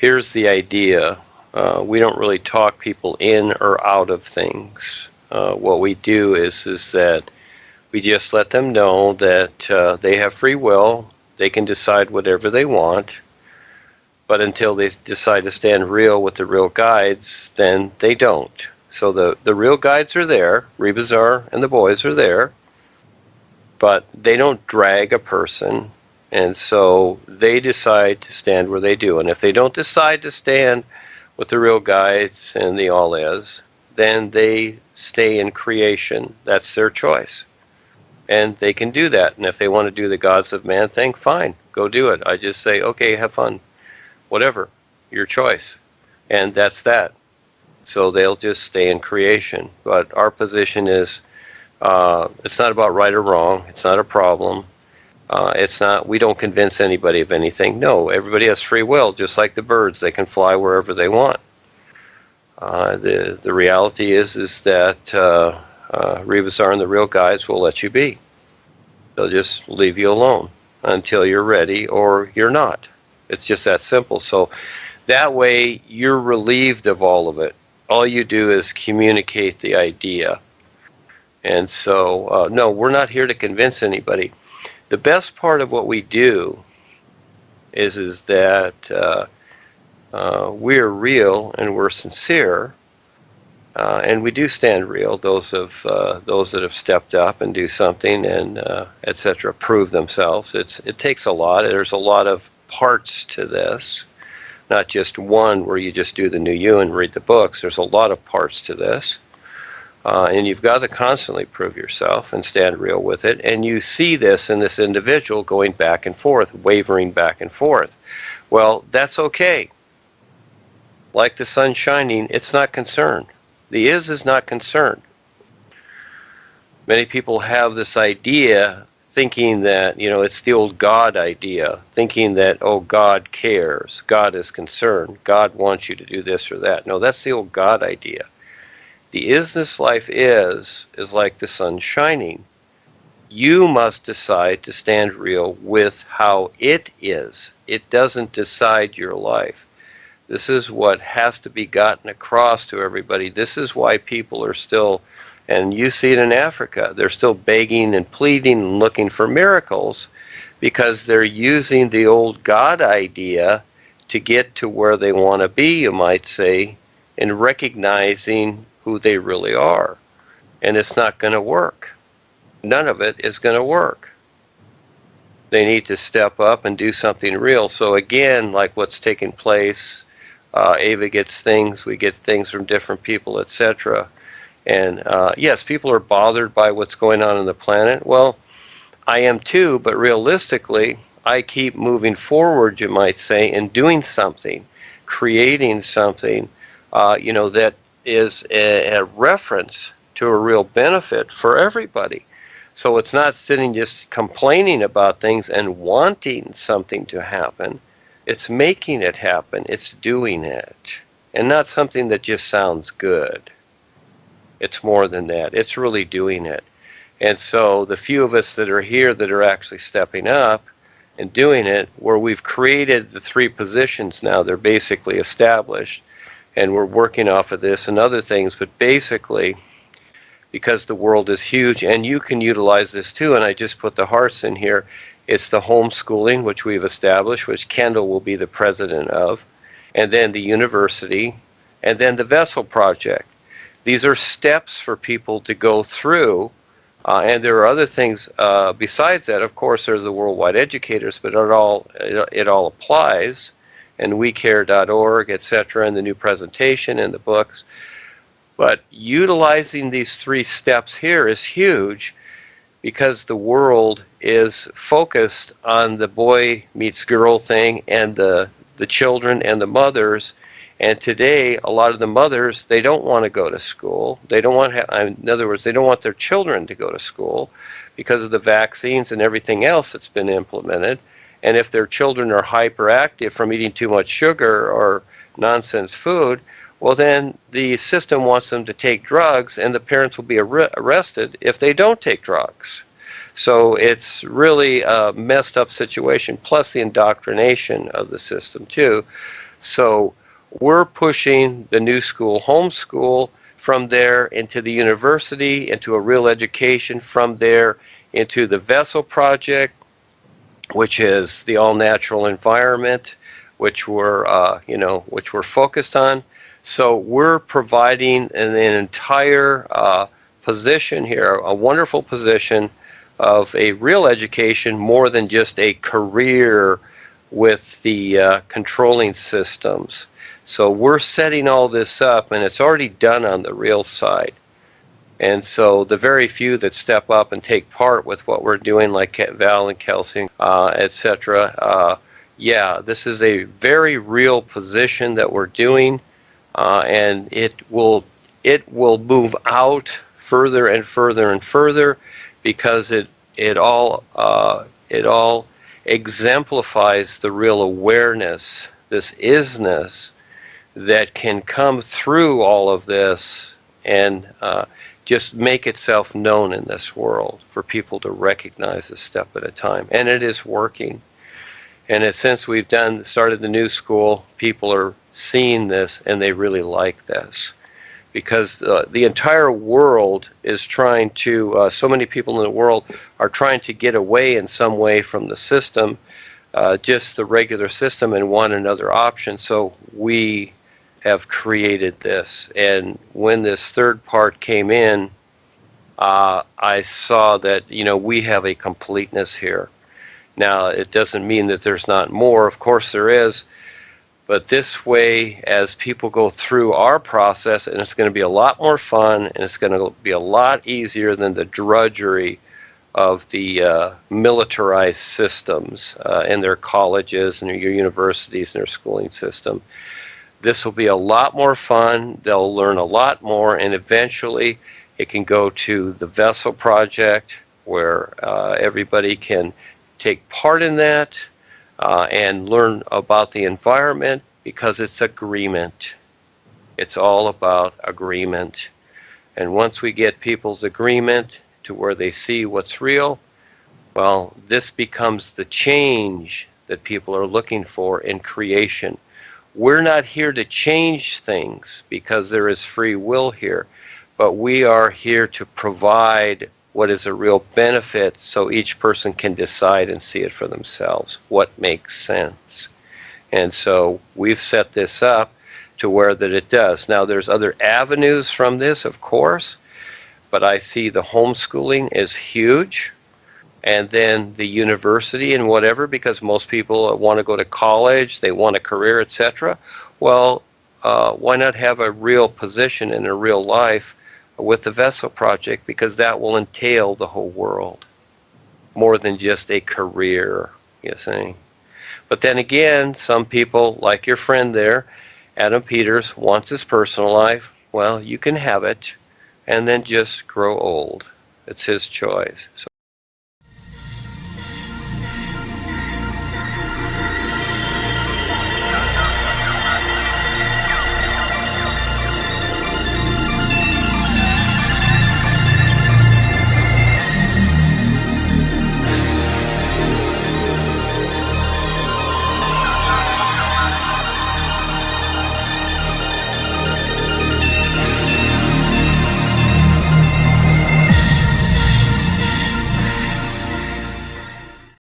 Here's the idea. We don't really talk people in or out of things. What we do is that we just let them know that they have free will. They can decide whatever they want. But until they decide to stand real with the real guides, then they don't. So the real guides are there. Rebazar and the boys are there. But they don't drag a person. And so they decide to stand where they do. And if they don't decide to stand with the real guides and the ALLLISS, then they stay in creation. That's their choice. And they can do that. And if they want to do the gods of man thing, fine, go do it. I just say, okay, have fun. Whatever, your choice. And that's that. So they'll just stay in creation. But our position is, it's not about right or wrong. It's not a problem. It's not, we don't convince anybody of anything. No, everybody has free will, just like the birds. They can fly wherever they want. The reality is that Rebazar and the real guides will let you be. They'll just leave you alone until you're ready or you're not. It's just that simple. So that way you're relieved of all of it. All you do is communicate the idea. And so, no, we're not here to convince anybody. The best part of what we do is that we're real and we're sincere. And we do stand real. Those that have stepped up and do something and etc. prove themselves. It takes a lot. There's a lot of parts to this, not just one where you just do the new you and read the books. There's a lot of parts to this, and you've got to constantly prove yourself and stand real with it. And you see this in this individual going back and forth, wavering back and forth. Well, that's okay. Like the sun shining, it's not concerned. The is not concerned. Many people have this idea thinking that, it's the old God idea, thinking that, oh, God cares, God is concerned, God wants you to do this or that. No, that's the old God idea. The isness life is like the sun shining. You must decide to stand real with how it is. It doesn't decide your life. This is what has to be gotten across to everybody. This is why people are still, and you see it in Africa, they're still begging and pleading and looking for miracles because they're using the old God idea to get to where they want to be, you might say, in recognizing who they really are. And it's not going to work. None of it is going to work. They need to step up and do something real. So again, like what's taking place, Ava gets things, we get things from different people, etc. And yes, people are bothered by what's going on the planet. Well, I am too, but realistically, I keep moving forward, you might say, and doing something, creating something, that is a reference to a real benefit for everybody. So it's not sitting just complaining about things and wanting something to happen. It's making it happen. It's doing it. And not something that just sounds good. It's more than that. It's really doing it. And so the few of us that are here that are actually stepping up and doing it, where we've created the three positions now, they're basically established. And we're working off of this and other things. But basically, because the world is huge, and you can utilize this too, and I just put the hearts in here, it's the homeschooling, which we've established, which Kendall will be the president of, and then the university, and then the Vessel Project. These are steps for people to go through, and there are other things besides that. Of course, there's the Worldwide Educators, but it all applies, and WeCare.org, etc., and the new presentation and the books. But utilizing these three steps here is huge, because the world is focused on the boy meets girl thing and the children and the mothers. And today, a lot of the mothers, they don't want to go to school. They don't want in other words, they don't want their children to go to school because of the vaccines and everything else that's been implemented. And if their children are hyperactive from eating too much sugar or nonsense food, well, then the system wants them to take drugs, and the parents will be arrested if they don't take drugs. So it's really a messed up situation, plus the indoctrination of the system too. So we're pushing the new school homeschool from there into the university, into a real education, from there into the Vessel Project, which is the all-natural environment, which we're focused on. So we're providing an entire position here, a wonderful position of a real education, more than just a career with the controlling systems. So we're setting all this up, and it's already done on the real side. And so the very few that step up and take part with what we're doing, like Val and Kelsey, etc., yeah, this is a very real position that we're doing, and it will move out further and further and further, because it all exemplifies the real awareness, this isness, that can come through all of this and just make itself known in this world for people to recognize a step at a time. And it is working. And since we've started the new school, people are seeing this and they really like this. Because the entire world is trying to, so many people in the world are trying to get away in some way from the system, just the regular system, and want another option. So we have created this. And when this third part came in, I saw that, we have a completeness here. Now, it doesn't mean that there's not more. Of course there is. But this way, as people go through our process, and it's going to be a lot more fun, and it's going to be a lot easier than the drudgery of the militarized systems in their colleges and their universities and their schooling system. This will be a lot more fun. They'll learn a lot more, and eventually it can go to the Vessel Project, where everybody can take part in that and learn about the environment, because it's agreement. It's all about agreement. And once we get people's agreement to where they see what's real, well, this becomes the change that people are looking for in creation. We're not here to change things, because there is free will here, but we are here to provide what is a real benefit, so each person can decide and see it for themselves, what makes sense. And so we've set this up to where that it does. Now, there's other avenues from this, of course, but I see the homeschooling is huge, and then the university and whatever, because most people want to go to college, they want a career, etc. Well, why not have a real position in a real life with the Vessel Project, because that will entail the whole world, more than just a career, you see. But then again, some people, like your friend there, Adam Peters, wants his personal life. Well, you can have it, and then just grow old. It's his choice. So